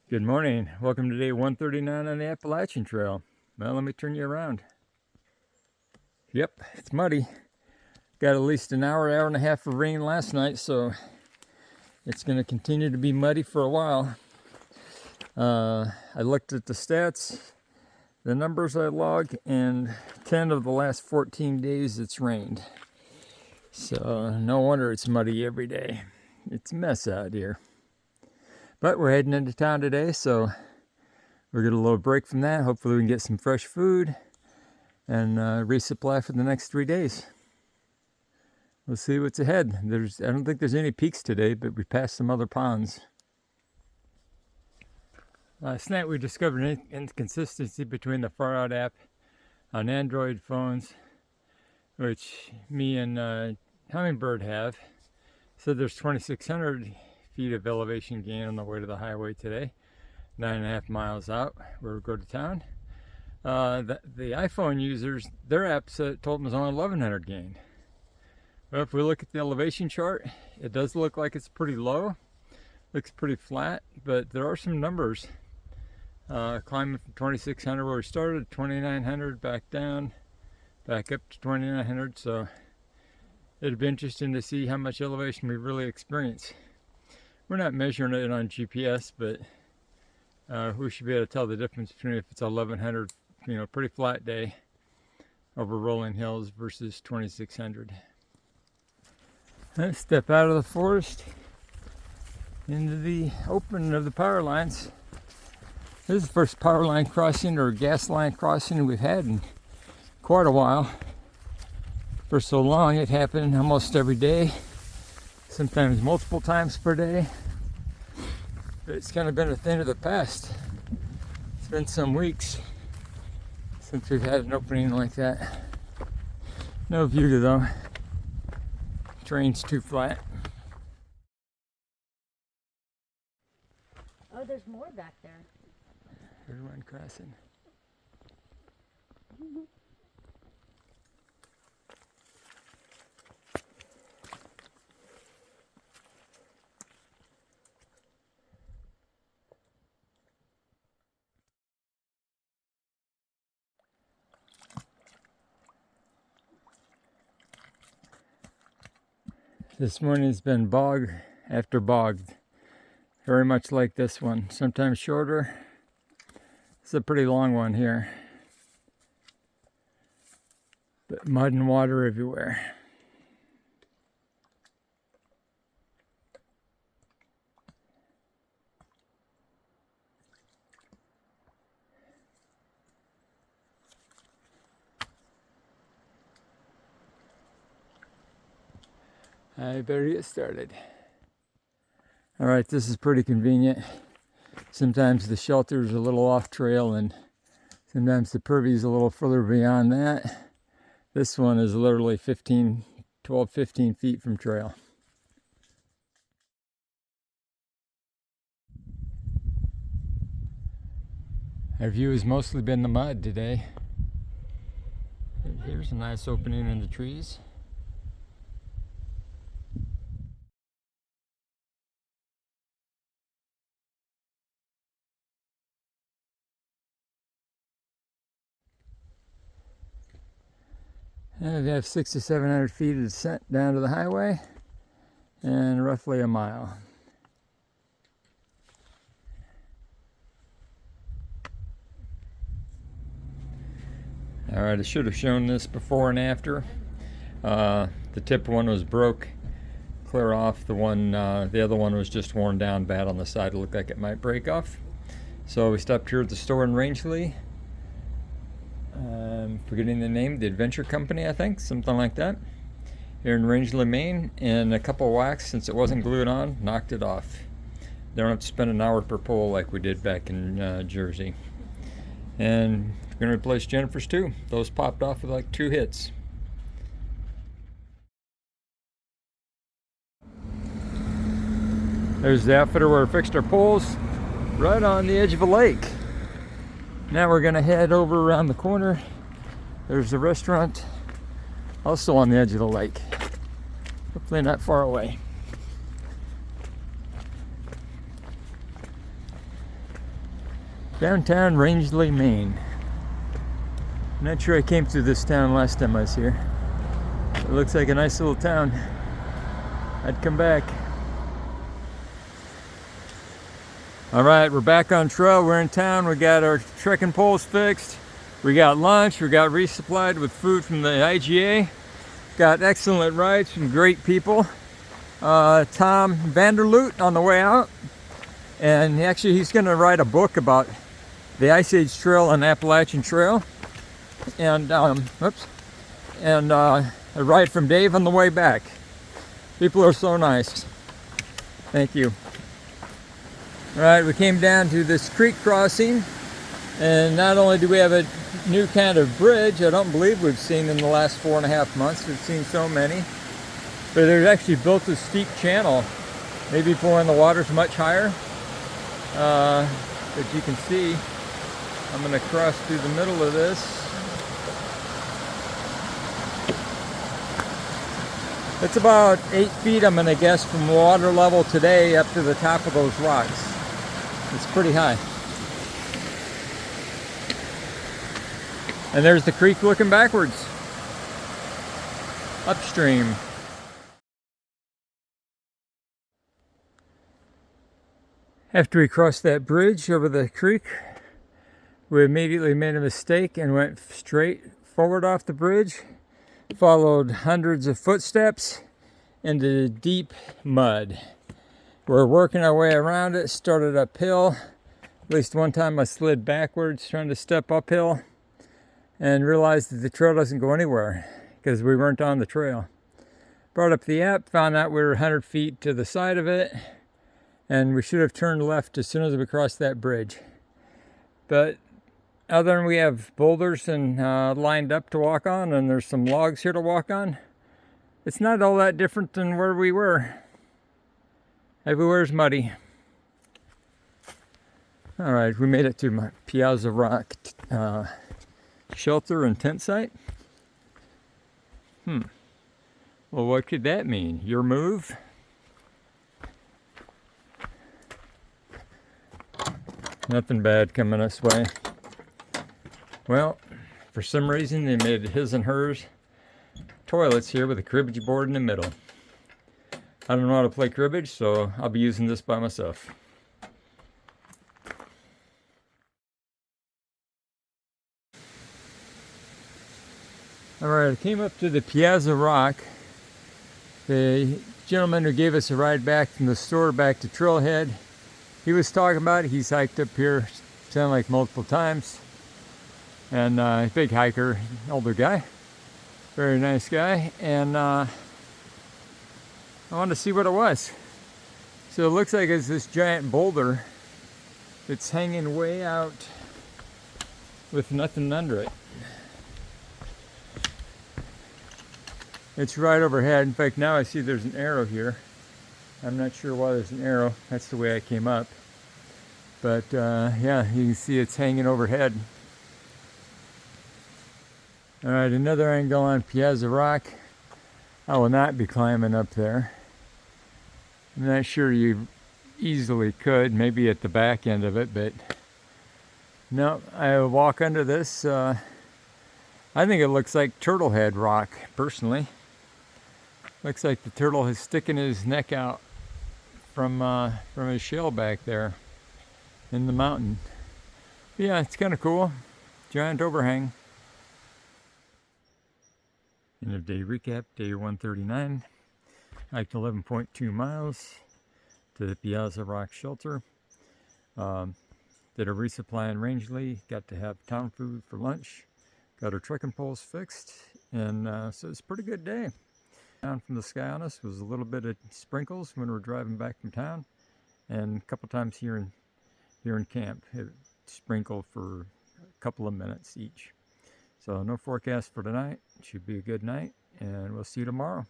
Good morning. Welcome to day 139 on the Appalachian Trail. Well, let me turn you around. Yep, it's muddy. Got at least an hour and a half of rain last night, so it's going to continue to be muddy for a while. I looked at the stats, the numbers I logged, and 10 of the last 14 days it's rained. So no wonder it's muddy every day. It's a mess out here. But we're heading into town today, so we'll get a little break from that. Hopefully we can get some fresh food and resupply for the next 3 days. We'll see what's ahead. I don't think there's any peaks today, but we passed some other ponds. Last night we discovered an inconsistency between the Far Out app on Android phones, which me and Hummingbird have. So there's 2,600 feet of elevation gain on the way to the highway today, 9.5 miles out where we go to town. The iPhone users, their app told them it's only 1,100 gain. Well, if we look at the elevation chart, it does look like it's pretty low. Looks pretty flat, but there are some numbers. Climbing from 2,600 where we started, 2,900 back down, back up to 2,900. So it'd be interesting to see how much elevation we really experience. We're not measuring it on GPS, but we should be able to tell the difference between if it's 1,100, pretty flat day over rolling hills versus 2,600. Let's step out of the forest into the open of the power lines. This is the first power line crossing or gas line crossing we've had in quite a while. For so long, it happened almost every day, sometimes multiple times per day. But it's kind of been a thing of the past. It's been some weeks since we've had an opening like that. No view though. Terrain's too flat. Oh, there's more back there. There's one crossing. This morning's been bog after bog, very much like this one, sometimes shorter. It's a pretty long one here, but mud and water everywhere. I better get started. All right, this is pretty convenient. Sometimes the shelter's a little off trail and sometimes the purvey's a little further beyond that. This one is literally 12, 15 feet from trail. Our view has mostly been the mud today. Here's a nice opening in the trees. And we have 600 to 700 feet of descent down to the highway and roughly a mile. All right, I should have shown this before and after. The tip one was broke, clear off. The other one was just worn down bad on the side. It looked like it might break off. So we stopped here at the store in Rangeley. Forgetting the name, the Adventure Company, I think, something like that. Here in Rangeley, Maine, and a couple of whacks, since it wasn't glued on, knocked it off. They don't have to spend an hour per pole like we did back in Jersey. And we're going to replace Jennifer's too. Those popped off with like 2 hits. There's the outfitter where we fixed our poles, right on the edge of a lake. Now we're going to head over around the corner. There's the restaurant, also on the edge of the lake. Hopefully not far away. Downtown Rangeley, Maine. I'm not sure I came through this town last time I was here. It looks like a nice little town. I'd come back. Alright, we're back on trail. We're in town. We got our trekking poles fixed. We got lunch. We got resupplied with food from the IGA. Got excellent rides from great people. Tom Vanderloot on the way out. And actually he's going to write a book about the Ice Age Trail and Appalachian Trail. And, a ride from Dave on the way back. People are so nice. Thank you. Alright, we came down to this creek crossing, and not only do we have a new kind of bridge I don't believe we've seen in the last 4.5 months. We've seen so many. But they've actually built a steep channel, maybe for when the water's much higher. As you can see, I'm going to cross through the middle of this. It's about 8 feet, I'm going to guess, from water level today up to the top of those rocks. It's pretty high. And there's the creek looking backwards, upstream. After we crossed that bridge over the creek, we immediately made a mistake and went straight forward off the bridge, followed hundreds of footsteps into deep mud. We're working our way around it, started uphill. At least one time I slid backwards trying to step uphill and realized that the trail doesn't go anywhere because we weren't on the trail. Brought up the app, found out we were 100 feet to the side of it, and we should have turned left as soon as we crossed that bridge. But other than we have boulders and lined up to walk on, and there's some logs here to walk on, it's not all that different than where we were. Everywhere's muddy. All right, we made it to my Piazza Rock shelter and tent site. Well, what could that mean? Your move? Nothing bad coming this way. Well, for some reason they made his and hers toilets here with a cribbage board in the middle. I don't know how to play cribbage, so I'll be using this by myself. Alright, I came up to the Piazza Rock. The gentleman who gave us a ride back from the store back to Trailhead, he was talking about it. He's hiked up here, sounded like multiple times. And big hiker, older guy. Very nice guy. And I wanted to see what it was. So it looks like it's this giant boulder that's hanging way out with nothing under it. It's right overhead. In fact, now I see there's an arrow here. I'm not sure why there's an arrow. That's the way I came up. But yeah, you can see it's hanging overhead. All right, another angle on Piazza Rock. I will not be climbing up there. I'm not sure you easily could, maybe at the back end of it, but no, I will walk under this. I think it looks like turtle head rock, personally. Looks like the turtle is sticking his neck out from his shell back there in the mountain. Yeah, it's kind of cool. Giant overhang. End of day recap, day 139. Hiked 11.2 miles to the Piazza Rock shelter. Did a resupply in Rangeley. Got to have town food for lunch. Got our trekking poles fixed. And so it's a pretty good day. Down from the sky on us was a little bit of sprinkles when we were driving back from town. And a couple times here in camp. It sprinkled for a couple of minutes each. So no forecast for tonight. Should be a good night. And we'll see you tomorrow.